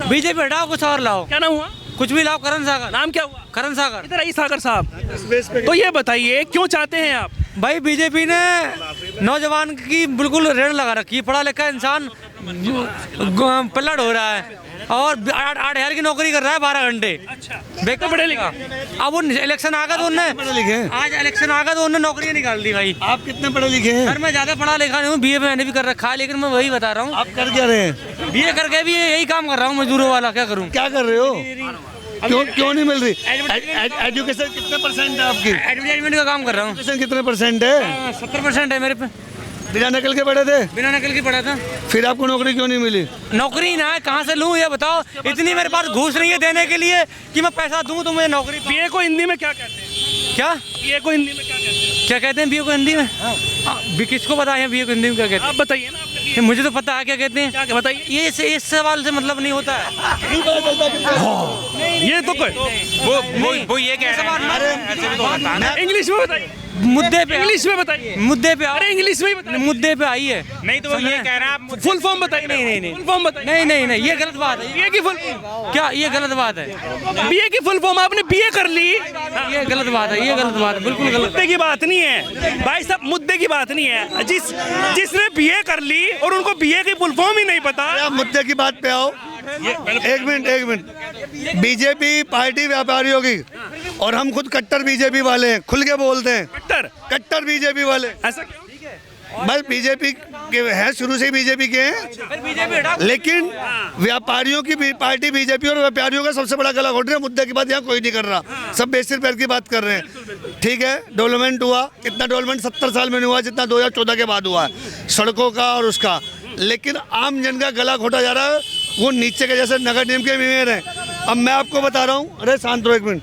BJP हटाओ, कुछ और लाओ, क्या नाम हुआ? कुछ भी लाओ। करण सागर, नाम क्या हुआ? करण सागर। इधर आइए सागर साहब। तो ये बताइए क्यों चाहते हैं आप? भाई बीजेपी ने नौजवान की बिल्कुल रेड़ लगा रखी है। पढ़ा लिखा इंसान पलट हो रहा है और 8,000 की नौकरी कर रहा है 12 घंटे। अच्छा, बेकार पढ़े लिखे। अब वो इलेक्शन आ गया तो उनने पढ़े लिखे हैं? आज इलेक्शन आ गया तो उन्होंने नौकरियां निकाल दी भाई। आप कितने पढ़े लिखे हैं? सर मैं ज्यादा पढ़ा लिखा नहीं हूँ, बीए मैंने भी कर रखा है, लेकिन मैं वही बता रहा हूँ आप कर क्या रहे हैं? बीए करके भी यही काम कर रहा हूँ मजदूरों वाला। क्या करूँ? क्या कर रहे हो? क्यों नहीं मिल रही? एजुकेशन कितने परसेंट है आपकी? एडवर्टाइजमेंट का काम कर रहा हूँ। एजुकेशन कितने परसेंट है? 70% है मेरे पे। बिना नकल के पढ़े थे? बिना नकल की पढ़ा था। फिर आपको नौकरी क्यों नहीं मिली? नौकरी ना है, कहाँ से लूँ ये बताओ? इतनी मेरे पास घूस नहीं है देने के लिए कि मैं पैसा दूँ तो मुझे नौकरी। बीए को हिंदी में क्या कहते हैं? क्या बीए को हिंदी में क्या कहते हैं? क्या कहते हैं बीए को हिंदी में? किसको पता है बीए को हिंदी में क्या कहते आप बताइए ना, आपने हैं? मुझे तो पता है क्या कहते हैं। क्या बताइए? ये इस सवाल से मतलब नहीं होता है। ये तो कोई वो ये कह रहे हैं इंग्लिश में बताइए, मुद्दे पे, इंग्लिश में बताइए। मुद्दे पे आओ। अरे इंग्लिश में ही बताइए। मुद्दे पे आई है। नहीं तो वो ये कह रहा है आप फुल फॉर्म बताइए। नहीं। फुल फॉर्म बताइए। नहीं ये गलत बात है। बीए की फुल क्या ये गलत बात है? बीए की फुल फॉर्म आपने बीए कर ली। ये गलत बात है, ये गलत बात है, बिल्कुल गलत। मुद्दे की बात नहीं है भाई साहब, मुद्दे की बात नहीं है। जिसने बीए कर ली और उनको बीए की फुल फॉर्म ही नहीं पता। आप मुद्दे की बात पे आओ। एक मिनट। बीजेपी पार्टी व्यापारियों की, और हम खुद कट्टर बीजेपी वाले हैं, खुल के बोलते हैं। कट्टर बीजेपी वाले। ऐसा क्यों? बस बीजेपी के हैं, शुरू से ही बीजेपी के हैं, लेकिन व्यापारियों की पार्टी बीजेपी और व्यापारियों का सबसे बड़ा गला घोट रहे हैं। मुद्दे की बात यहाँ कोई नहीं कर रहा, सब बेसिर पैर की बात कर रहे हैं। ठीक है, डेवलपमेंट हुआ, इतना डेवलपमेंट 70 साल में नहीं हुआ जितना 2014 के बाद हुआ है, सड़कों का और उसका। लेकिन आम जन का गला घोटा जा रहा है, वो नीचे के जैसे नगर निगम के मेयर हैं। अब मैं आपको बता रहा हूँ, अरे शांत रहो एक मिनट।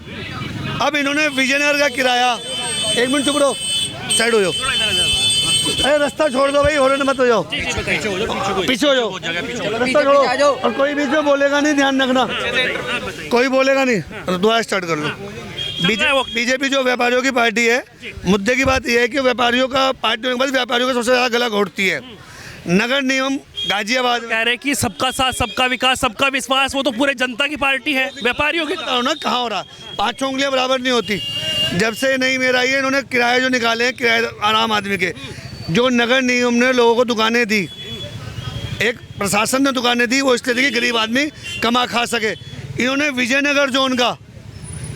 अब इन्होंने विजयनगर का किराया, एक मिनट चुप रहो, साइड हो जाओ। अरे रास्ता छोड़ दो भाई, होने मत हो जाओ, पीछे हो जाओ, रास्ता छोड़ो। और कोई बीच में बोलेगा नहीं, ध्यान रखना, कोई बोलेगा नहीं। दुआ स्टार्ट कर लो। बीजेपी जो व्यापारियों की पार्टी है, मुद्दे की बात यह है कि व्यापारियों का पार्टी होने के बाद व्यापारियों का सबसे ज्यादा गला घोटती है। नगर निगम गाजियाबाद कह रहे कि सबका साथ, सबका विकास, सबका विश्वास, वो तो पूरे जनता की पार्टी है, व्यापारियों की ना कहाँ हो रहा। 5 उंगलियां बराबर नहीं होती। जब से नई मेयर आई है, इन्होंने किराए जो निकाले हैं, किराए आम आदमी के, जो नगर निगम ने लोगों को दुकानें दी, एक प्रशासन ने दुकानें दी, वो इसलिए दी कि गरीब आदमी कमा खा सके। इन्होंने विजयनगर जोन का,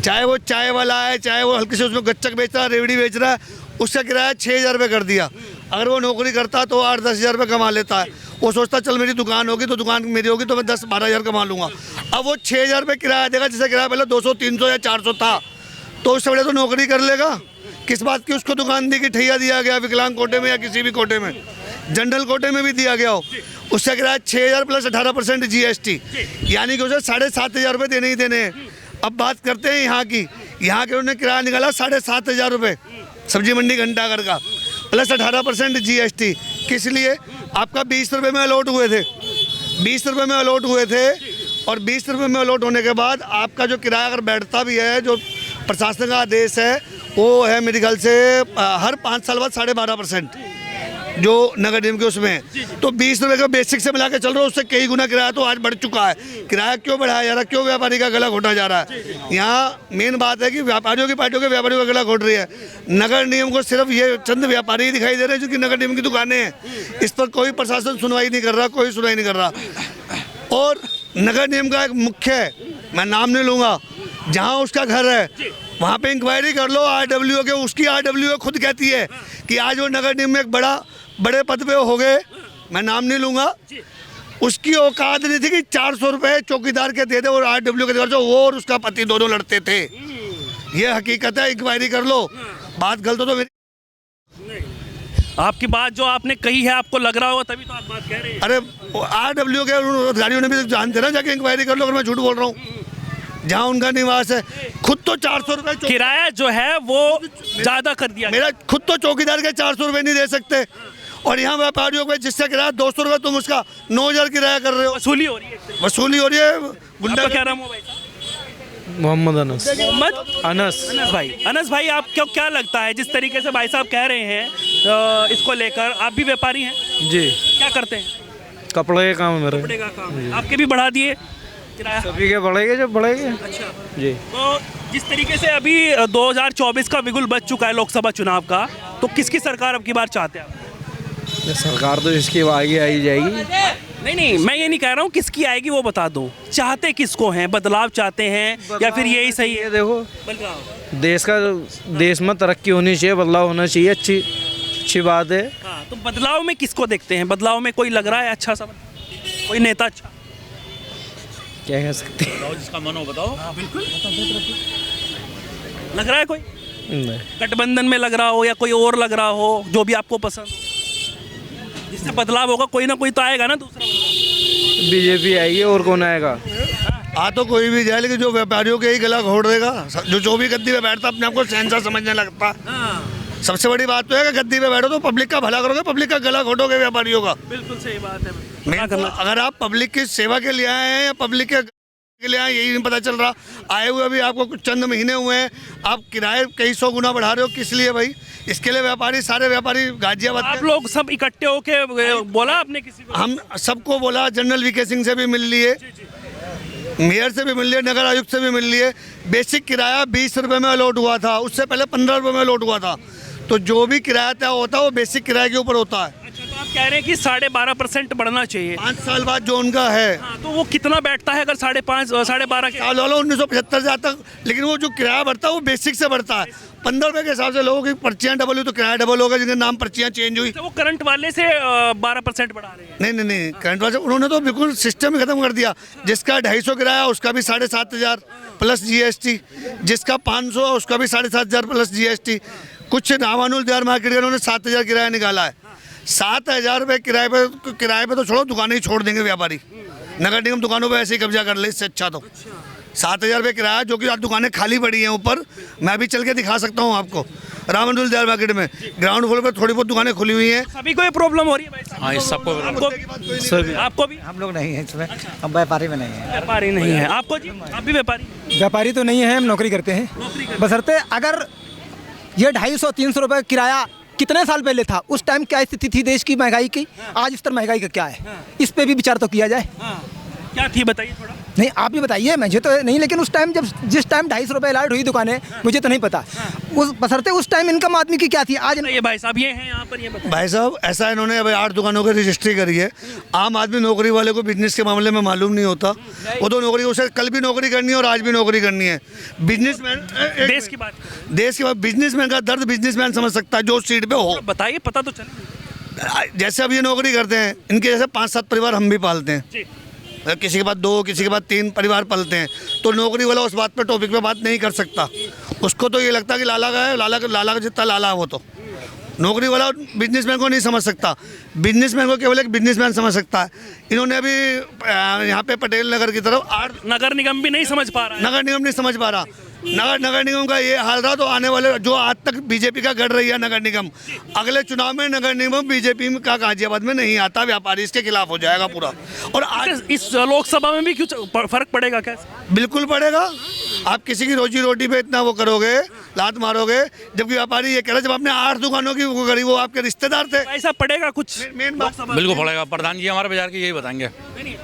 चाहे वो चाय वाला है, चाहे वो हल्की से उसमें गच्चक बेच रहा है, रेवड़ी बेच रहा है, उसका किराया 6,000 रुपये कर दिया। अगर वो नौकरी करता तो 8-10 हज़ार रुपये कमा लेता है। वो सोचता चल मेरी दुकान होगी तो दुकान मेरी होगी तो मैं 10-12 हज़ार कमा लूँगा। अब वो 6,000 रुपये किराया देगा, जिसका किराया पहले 200, 300 या 400 था, तो उससे बड़े तो नौकरी कर लेगा। किस बात की उसको दुकान दी कि ठैया दिया गया विकलांग कोटे में या किसी भी कोटे में, जनरल कोटे में भी दिया गया हो, उसका किराया 6,000 प्लस 18% GST, यानी कि उसे 7,500 रुपये देने ही देने हैं। अब बात करते हैं यहाँ की। यहाँ के उन्होंने किराया निकाला 7,500 रुपये, सब्जी मंडी घंटाघर का, प्लस 18% GST। किस लिए? आपका 20 रुपये में अलॉट हुए थे, 20 रुपये में अलॉट हुए थे, और 20 रुपये में अलॉट होने के बाद आपका जो किराया अगर बैठता भी है, जो प्रशासन का आदेश है, वो है मेरे ख्याल से हर 5 साल बाद 12.5% जो नगर निगम के उसमें है। तो 20 रुपये का बेसिक से मिला के चल रहा है, उससे कई गुना किराया तो आज बढ़ चुका है। किराया क्यों बढ़ाया जा रहा है? क्यों व्यापारी का गला घोटा जा रहा है? यहाँ मेन बात है कि व्यापारियों की पार्टियों के व्यापारियों का गला घोट रही है। नगर निगम को सिर्फ ये चंद व्यापारी ही दिखाई दे रहे हैं जो कि नगर निगम की दुकानें हैं। इस पर कोई प्रशासन सुनवाई नहीं कर रहा, कोई सुनवाई नहीं कर रहा। और नगर निगम का एक मुख्य है, मैं नाम नहीं लूँगा, जहाँ उसका घर है वहाँ पे इंक्वायरी कर लो RWO के। उसकी RWO खुद कहती है कि आज वो नगर निगम में एक बड़े पद पे हो गए, मैं नाम नहीं लूँगा, उसकी औकात नहीं थी कि 400 रुपये चौकीदार के दे दे और RWO के दे दे, वो और उसका पति दोनों लड़ते थे। ये हकीकत है, इंक्वायरी कर लो। बात गलत हो तो मेरी, आपकी बात जो आपने कही है आपको लग रहा होगा तभी तो आप बात कह रहे हैं। अरे RWO के अधिकारियों ने भी जानते ना, जाके इंक्वायरी कर लो अगर मैं झूठ बोल रहा हूँ। जहाँ उनका निवास है, खुद तो 400 रुपये किराया जो है वो ज्यादा कर दिया। मेरा खुद तो चौकीदार के 400 रुपये नहीं दे सकते, और यहाँ व्यापारियों को जिससे किराया 200 रुपये, तुम उसका 9,000 किराया कर रहे हो। वसूली हो रही है, वसूली हो रही है। गुंडा क्या नाम हो भाई साहब? मोहम्मद अनस। मोहम्मद अनस। अनस भाई, आपको क्या लगता है जिस तरीके से भाई साहब कह रहे हैं इसको लेकर? आप भी व्यापारी हैं जी। क्या करते हैं? कपड़े का काम है मेरा। कपड़े का काम है। आपके भी बढ़ा दिए? किराया? सभी के बढ़ेंगे जब बढ़ेंगे। अच्छा। जी। तो जिस तरीके से अभी 2024 का बिगुल बज चुका है लोकसभा चुनाव का, तो किसकी सरकार अब की बार चाहते हैं आप? सरकार तो जिसकी आगे आई जाएगी। नहीं, मैं ये नहीं कह रहा हूँ किसकी आएगी वो बता दो, चाहते किसको हैं? बदलाव चाहते हैं या फिर यही सही है? ये देखो, बदलाव। देश में तरक्की होनी चाहिए, बदलाव होना चाहिए, अच्छी बात है। हाँ, तो बदलाव में किसको देखते हैं? बदलाव में कोई लग रहा है अच्छा सा, कोई नेता अच्छा? क्या कह सकते हैं? जिसका मन हो बताओ। हाँ, बिल्कुल लग रहा है कोई नहीं। गठबंधन में लग रहा हो या कोई और लग रहा हो जो भी आपको पसंद हो, जिससे बदलाव होगा? कोई ना कोई तो आएगा ना दूसरा बदलाव। बीजेपी आएगी और कौन आएगा? आ तो कोई भी जाए, लेकिन जो व्यापारियों के ही गला घोट देगा। जो 24 गद्दी पे बैठता अपने आप को शहंशाह समझने लगता। सबसे बड़ी बात तो है कि गद्दी पे बैठो तो पब्लिक का भला करोगे, पब्लिक का गला घोटोगे व्यापारियों का। बिल्कुल सही बात है। मैं तो, अगर आप पब्लिक की सेवा के लिए आए हैं या पब्लिक के लिए आए, यही नहीं पता चल रहा। आए हुए अभी आपको कुछ चंद महीने हुए हैं, आप किराए कई 100 गुना बढ़ा रहे हो, किस लिए भाई? इसके लिए व्यापारी, सारे व्यापारी गाजियाबाद आप लोग सब इकट्ठे होके बोला आपने किसी को? हम सबको बोला, जनरल वीके सिंह से भी मिल लिए, मेयर से भी मिल लिए, नगर आयुक्त से भी मिल लिए। बेसिक किराया 20 रुपये में अलॉट हुआ था, उससे पहले 15 रुपये में अलॉट हुआ था। तो जो भी किराया तय होता है वो बेसिक किराए के ऊपर होता है। अच्छा, तो आप कह रहे हैं कि 12.5% बढ़ना चाहिए 5 साल बाद जो उनका है। हाँ, तो वो कितना बैठता है अगर 5.5 12.5 के? साल वाला 1975 से आज तक, लेकिन वो जो किराया बढ़ता है वो बेसिक से बढ़ता है। 15 रुपये के हिसाब से लोगों की पर्चियाँ डबल हुई तो किराया डबल होगा, जिनके नाम पर्चियाँ चेंज हुई। तो वो करंट वाले से 12% बढ़ा रहे हैं? नहीं, करंट वाले उन्होंने तो बिल्कुल सिस्टम ही खत्म कर दिया। जिसका 250 किराया उसका भी 7,500 प्लस GST, जिसका 500 उसका भी 7,500 प्लस GST। कुछ नामानुल देहात मार्केट का उन्होंने 7,000 किराया निकाला है। 7,000 रुपये किराए पे तो छोड़ो, दुकानें ही छोड़ देंगे व्यापारी। नगर निगम दुकानों पे ऐसे ही कब्जा कर ले, इससे अच्छा तो 7,000 रुपये किराया, जो कि आज दुकानें खाली पड़ी हैं ऊपर। मैं भी चल के दिखा सकता हूँ आपको, रामानुल देहात मार्केट में ग्राउंड फ्लोर पर थोड़ी बहुत दुकानें खुली हुई हैं। सभी को ये प्रॉब्लम हो रही है भाई साहब? हाँ, सबको आपको भी? हम लोग नहीं हैं इसमें, हम व्यापारी में नहीं हैं। व्यापारी नहीं है आपको जी? आप भी व्यापारी? व्यापारी तो नहीं है, हम नौकरी करते हैं। बशर्ते अगर ये 250-300 रुपये किराया कितने साल पहले था, उस टाइम क्या स्थिति थी देश की महंगाई की, आज इस तरह महंगाई का क्या है, इस पे भी विचार तो किया जाए। क्या थी बताइए थोड़ा। नहीं, आप भी बताइए, मुझे तो नहीं, लेकिन उस टाइम जिस टाइम 250 रुपये अलॉट हुई दुकानें, मुझे तो नहीं पता उस बशर्ते उस टाइम इनकम आदमी की क्या थी। आज ये भाई साहब ये हैं यहाँ पर, ये बताइए। भाई साहब ऐसा इन्होंने अभी 8 दुकानों की रजिस्ट्री करी है। आम आदमी नौकरी वाले को बिजनेस के मामले में मालूम नहीं होता। वो तो नौकरी, उसे कल भी नौकरी करनी है और आज भी नौकरी करनी है। बिजनेसमैन, देश की बात, बिजनेसमैन का दर्द बिजनेसमैन समझ सकता है, जो सीट पे हो। बताइए, पता तो चले। जैसे अब ये नौकरी करते हैं, इनके जैसे 5-7 परिवार हम भी पालते हैं। जी। किसी के बाद 2, किसी के बाद 3 परिवार पलते हैं। तो नौकरी वाला उस बात पे, टॉपिक पे बात नहीं कर सकता। उसको तो ये लगता है कि लाला का है, लाला का जितना लाला है वो तो। नौकरी वाला बिजनेसमैन को नहीं समझ सकता। बिजनेसमैन को केवल एक बिजनेसमैन समझ सकता है। इन्होंने अभी यहाँ पे पटेल नगर की तरफ नगर निगम भी नहीं समझ पा रहा है। नगर निगम नहीं समझ पा रहा। नगर निगम का ये हाल रहा तो आने वाले, जो आज तक बीजेपी का गढ़ रही है नगर निगम, अगले चुनाव में नगर निगम बीजेपी का गाजियाबाद में नहीं आता, व्यापारी इसके खिलाफ हो जाएगा पूरा। और आज इस लोकसभा में भी क्यों फर्क पड़ेगा? कैसे? बिल्कुल पड़ेगा। आप किसी की रोजी रोटी पे इतना वो करोगे, लात मारोगे, जबकि व्यापारी ये कह रहा जब आपने 8 दुकानों की वो करी, वो आपके रिश्तेदार थे। ऐसा पड़ेगा कुछ? मेन बात बिल्कुल पड़ेगा। प्रधान जी हमारे बाजार की यही बताएंगे,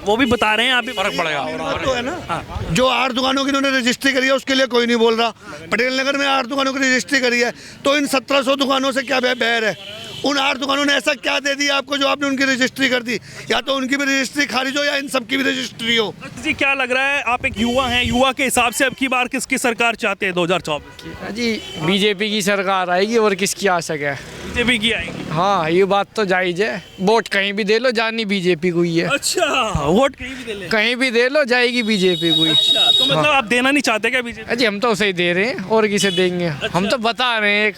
वो भी बता रहे हैं, आप भी फर्क पड़ेगा। तो है ना, जो 8 दुकानों की इन्होंने रजिस्ट्री करी है उसके लिए कोई नहीं बोल रहा। पटेल नगर में 8 दुकानों की रजिस्ट्री करी है, तो इन 1700 दुकानों से क्या बैर है? उन 8 दुकानों ने ऐसा क्या दे दिया आपको जो आपने उनकी रजिस्ट्री कर दी? या तो उनकी भी रजिस्ट्री खारिज हो या इन सबकी भी रजिस्ट्री हो। जी, क्या लग रहा है, आप एक युवा हैं, युवा के हिसाब से अब की बार किसकी सरकार चाहते हैं 2024? जी, बीजेपी की सरकार आएगी और किसकी आ सके? बीजेपी की आएगी। हाँ, ये बात तो जायज़ है। वोट कहीं भी दे लो, जानी बीजेपी को ही है। अच्छा, वोट कहीं भी दे ले? कहीं भी दे लो, जाएगी बीजेपी को ही। अच्छा, तो मतलब आप देना नहीं चाहते क्या बीजेपी? जी, हम तो उसे ही दे रहे हैं, और किसे देंगे? हम तो बता रहे हैं,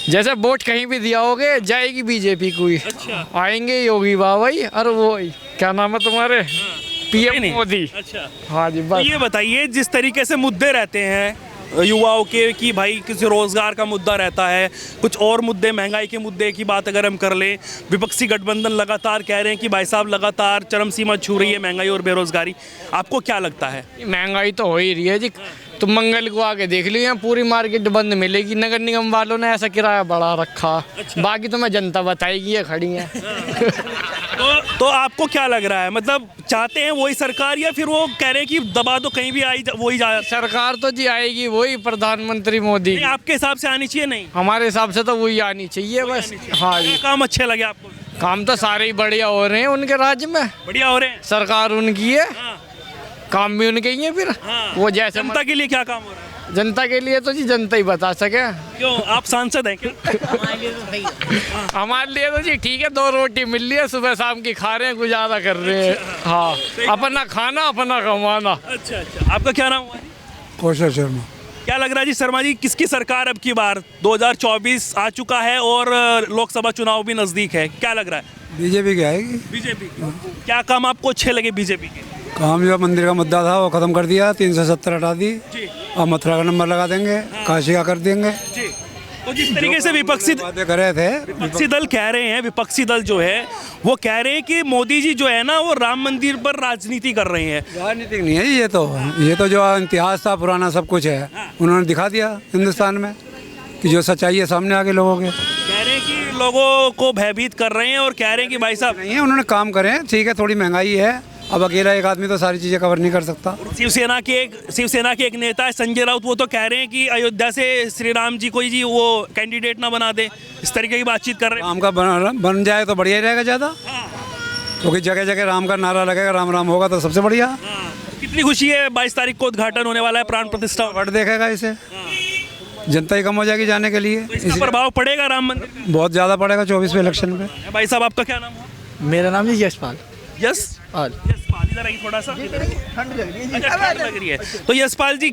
जैसे वोट कहीं भी दिया होगे, जाएगी बीजेपी को ही। अच्छा। आएंगे योगी बाबा ही, और वो क्या नाम है तुम्हारे, पीएम मोदी। अच्छा, हाँ जी, तो बस। ये बताइए, जिस तरीके से मुद्दे रहते हैं युवाओं के, कि भाई किसी रोजगार का मुद्दा रहता है, कुछ और मुद्दे, महंगाई के मुद्दे की बात अगर हम कर लें, विपक्षी गठबंधन लगातार कह रहे हैं कि भाई साहब लगातार चरम सीमा छू रही है महंगाई और बेरोजगारी, आपको क्या लगता है? महंगाई तो हो ही रही है जी। तुम मंगल को आके देख लियो, यहाँ पूरी मार्केट बंद मिलेगी। नगर निगम वालों ने ऐसा किराया बढ़ा रखा। बाकी तो मैं जनता बताएगी, ये खड़ी है। तो आपको क्या लग रहा है, मतलब चाहते हैं वही सरकार या फिर वो कह रहे हैं कि दबा दो कहीं भी आई वही जा? सरकार तो जी आएगी वही प्रधानमंत्री मोदी। नहीं, आपके हिसाब से आनी चाहिए? नहीं, हमारे हिसाब से तो वही आनी चाहिए बस। हाँ जी, क्या काम अच्छे लगे आपको? काम तो सारे ही बढ़िया हो रहे हैं उनके राज्य में, बढ़िया हो रहे हैं। सरकार उनकी है, हाँ, काम भी उनके ही है। फिर हाँ। वो जैसे जनता के लिए क्या काम हो रहा है? जनता के लिए तो जी जनता ही बता सके। क्यों, आप सांसद हैं क्या? हमारे लिए तो जी ठीक है, 2 रोटी मिल रही है सुबह शाम की, खा रहे हैं, गुजारा कर रहे हैं। हाँ, अपना खाना अपना कमाना। अच्छा अच्छा, आपका क्या नाम हुआ? कौशल शर्मा। क्या लग रहा है जी शर्मा जी, किसकी सरकार अब की बार? 2024 आ चुका है और लोकसभा चुनाव भी नजदीक है, क्या लग रहा है? बीजेपी की आएगी। बीजेपी। क्या काम आपको अच्छे लगे बीजेपी के? काम जो मंदिर का मुद्दा था वो खत्म कर दिया, 370 हटा दी। जी अब मथुरा का नंबर लगा देंगे, काशी का कर देंगे। जी। तो जिस तरीके से विपक्षी बातें कर रहे थे, विपक्षी दल कह रहे हैं, विपक्षी दल जो है वो कह रहे हैं कि मोदी जी जो है ना वो राम मंदिर पर राजनीति कर रहे हैं। राजनीतिक नहीं है ये तो जो इतिहास था पुराना सब कुछ है, उन्होंने दिखा दिया हिंदुस्तान में कि जो सच्चाई है सामने आके लोगों के। कह रहे हैं कि लोगों को भयभीत कर रहे हैं और कह रहे हैं कि भाई साहब नहीं है, उन्होंने काम करे, ठीक है, थोड़ी महंगाई है, अब अकेला एक आदमी तो सारी चीज़ें कवर नहीं कर सकता। शिवसेना के एक नेता है संजय राउत, वो तो कह रहे हैं कि अयोध्या से श्री राम जी को जी वो कैंडिडेट ना बना दे, इस तरीके की बातचीत कर रहे हैं। राम का बन जाए तो बढ़िया ही रहेगा ज़्यादा, क्योंकि जगह जगह राम का नारा लगेगा, राम राम होगा तो सबसे बढ़िया। कितनी खुशी है, 22 तारीख को उद्घाटन होने वाला है, प्राण प्रतिष्ठा। वोट देखेगा इसे, जनता ही कम हो जाएगी जाने के लिए, इसका प्रभाव पड़ेगा राम मंदिर पे? बहुत ज़्यादा पड़ेगा 24वें इलेक्शन पे। भाई साहब आपका क्या नाम है? मेरा नाम है यशपाल। यशपाल, इधर आइए थोड़ा सा। ठंड लग रही है तो यशपाल जी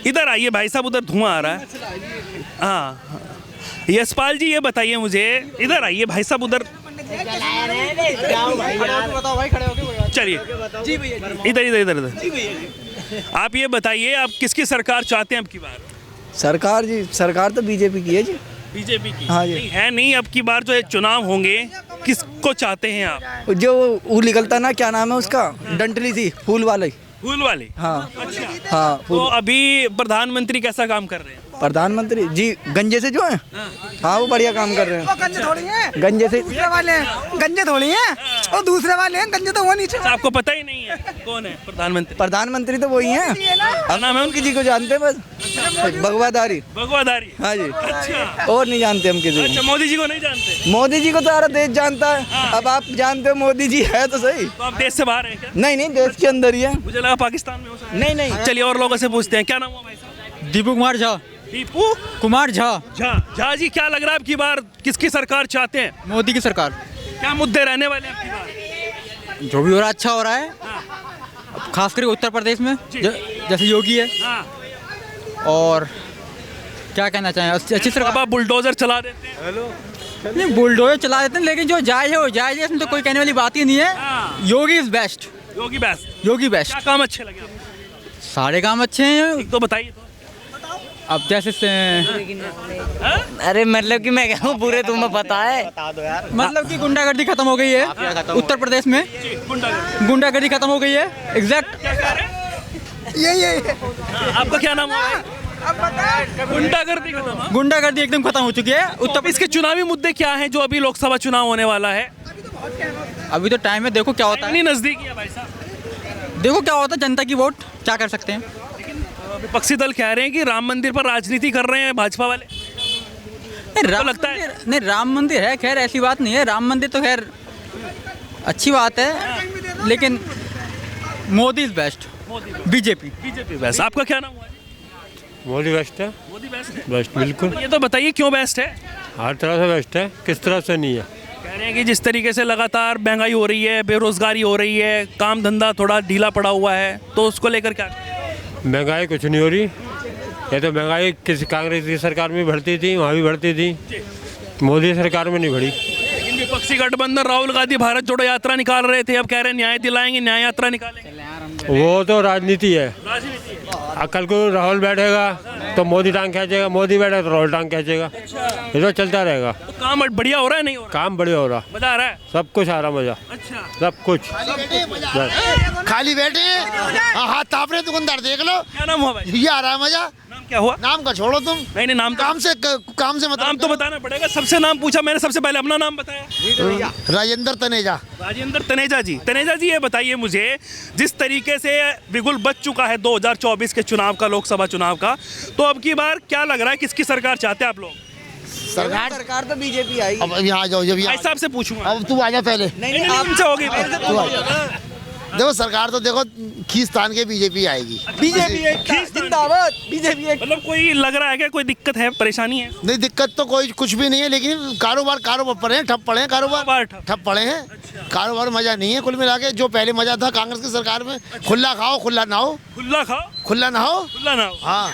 इधर आइए, भाई साहब उधर धुआं आ रहा है। हाँ यशपाल जी ये बताइए मुझे, इधर आइए भाई साहब उधर, चलिए इधर इधर इधर इधर। आप ये बताइए आप किसकी सरकार चाहते हैं अब की बार? सरकार तो बीजेपी की है जी। बीजेपी की? हाँ जी। नहीं है, नहीं अब की बार जो चुनाव होंगे किसको चाहते हैं आप? जो वो निकलता ना, क्या नाम है उसका, डंटली सी फूल वाले। फूल वाले? हाँ अच्छा। हाँ, तो अभी प्रधानमंत्री कैसा काम कर रहे हैं? प्रधानमंत्री जी गंजे से जो है, हाँ वो बढ़िया काम कर रहे हैं। गंजे थोड़ी हैं, गंजे से दूसरे वाले हैं, गंजे थोड़ी हैं, वो दूसरे वाले हैं, गंजे तो वो नीचे। अच्छा, आपको पता ही नहीं है कौन है प्रधानमंत्री? प्रधानमंत्री तो वही हैं, क्या नाम है उनकी जी को जानते हैं बस, भगवादारी। भगवाधारी? हाँ जी, अच्छा और नहीं जानते हम किसी अच्छा, मोदी जी को नहीं जानते? को। मोदी जी को तो सारा देश जानता है। अब आप जानते हो मोदी जी है तो सही। तो आप देश से बाहर हैं क्या? नहीं नहीं, देश के अंदर ही है। मुझे लगा पाकिस्तान में हो सकता है। नहीं नहीं, चलिए और लोगों से पूछते हैं, क्या नाम हुआ भाई साहब? दीपू कुमार झा। दीपू कुमार झा। झा जी क्या लग रहा है अब की बार किसकी सरकार चाहते हैं? मोदी की सरकार। क्या मुद्दे रहने वाले हैं अब की बार? जो भी हो रहा है अच्छा हो रहा है, खासकर उत्तर प्रदेश में जैसे योगी है। हाँ। और क्या कहना चाहें, अच्छी अब सरकार। आप बुलडोजर चला देते हैं। नहीं, बुलडोजर चला देते हैं, लेकिन जो जायज है वो जायज है, इसमें तो कोई कहने वाली बात ही नहीं है। Yogi is best. Yogi best? Yogi best. क्या काम अच्छे लगे आपको? सारे काम अच्छे हैं। एक तो बताइए तो। अब जैसे अरे मतलब कि मैं कहूँ पूरे तुम्हें पता है, मतलब कि गुंडागर्दी खत्म हो गई है उत्तर प्रदेश में। गुंडागर्दी खत्म हो गई है, एग्जैक्ट यही आपका क्या नाम है? गुंडागर्दी खत्म? हाँ? गुंडागर्दी एकदम खत्म हो चुकी है उत्तर तब इसके चुनावी मुद्दे क्या हैं जो अभी लोकसभा चुनाव होने वाला है? अभी तो टाइम है, देखो क्या होता है। इतनी नजदीक है भाई साहब। देखो क्या होता है, जनता की वोट क्या कर सकते हैं। विपक्षी दल कह रहे हैं कि राम मंदिर पर राजनीति कर रहे हैं भाजपा वाले। नहीं, राम लगता है? नहीं, राम मंदिर है, खैर ऐसी बात नहीं है, राम मंदिर तो खैर अच्छी बात है, लेकिन Modi is best. BJP best. आपका क्या नाम हुआ? मोदी बेस्ट है। मोदी बेस्ट है? बेस्ट बिल्कुल, ये तो बताइए क्यों बेस्ट है? हर तरह से बेस्ट है, किस तरह से नहीं है। कह रहे हैं कि जिस तरीके से लगातार महंगाई हो रही है, बेरोजगारी हो रही है, काम धंधा थोड़ा ढीला पड़ा हुआ है, तो उसको लेकर क्या? महंगाई कुछ नहीं हो रही, ये तो महंगाई किसी कांग्रेस की सरकार में बढ़ती थी, वहाँ भी बढ़ती थी, मोदी सरकार में नहीं बढ़ी। लेकिन विपक्षी गठबंधन राहुल गांधी भारत जोड़ो यात्रा निकाल रहे थे, अब कह रहे हैं न्याय दिलाएंगे, न्याय यात्रा निकालेंगे। वो तो राजनीति है। कल को राहुल बैठेगा तो मोदी टांग खींचेगा, मोदी बैठेगा तो राहुल टांग खींचेगा, ये तो चलता रहेगा। तो काम बढ़िया हो रहा है नहीं हो रहा? काम बढ़िया हो रहा, मजा आ रहा है? सब कुछ आ रहा मजा। अच्छा, सब कुछ खाली बैठे हाथ ताप रहे, दुकानदार देख लो। क्या नाम हुआ भाई? ये आ रहा है मजा। नाम क्या हुआ? नाम का छोड़ो तुम, नहीं नहीं, नाम काम से मतलब नाम तो बताना पड़ेगा। सबसे नाम पूछा मैंने, सबसे पहले अपना नाम बताया। राजेंद्र तनेजा। राजेंद्र तनेजा जी। तनेजा जी, ये बताइए मुझे, जिस तरीके से बिगुल बच चुका है 2024 के चुनाव का, लोकसभा चुनाव का, तो अब की बार क्या लग रहा है, किसकी सरकार चाहते हैं आप लोग? सरकार तो बीजेपी आएगी। अब यहाँ आ जाओ, जब भाई साहब से पूछूंगा। अब तू आ जा पहले। नहीं, उनसे होगी। देखो सरकार तो देखो खींचतान के बीजेपी आएगी। बीजेपी जिंदाबाद, बीजेपी। मतलब कोई लग रहा है क्या, कोई दिक्कत है, परेशानी है? नहीं, दिक्कत तो कोई कुछ भी नहीं है, लेकिन कारोबार पड़े हैं, ठप पड़े हैं, कारोबार ठप पड़े हैं। कारोबार मजा नहीं है कुल मिला के। जो पहले मजा था कांग्रेस की सरकार में, खुला खाओ खुला नहाओ, खुला खाओ खुला नहाओ। खुला ना हो। हाँ।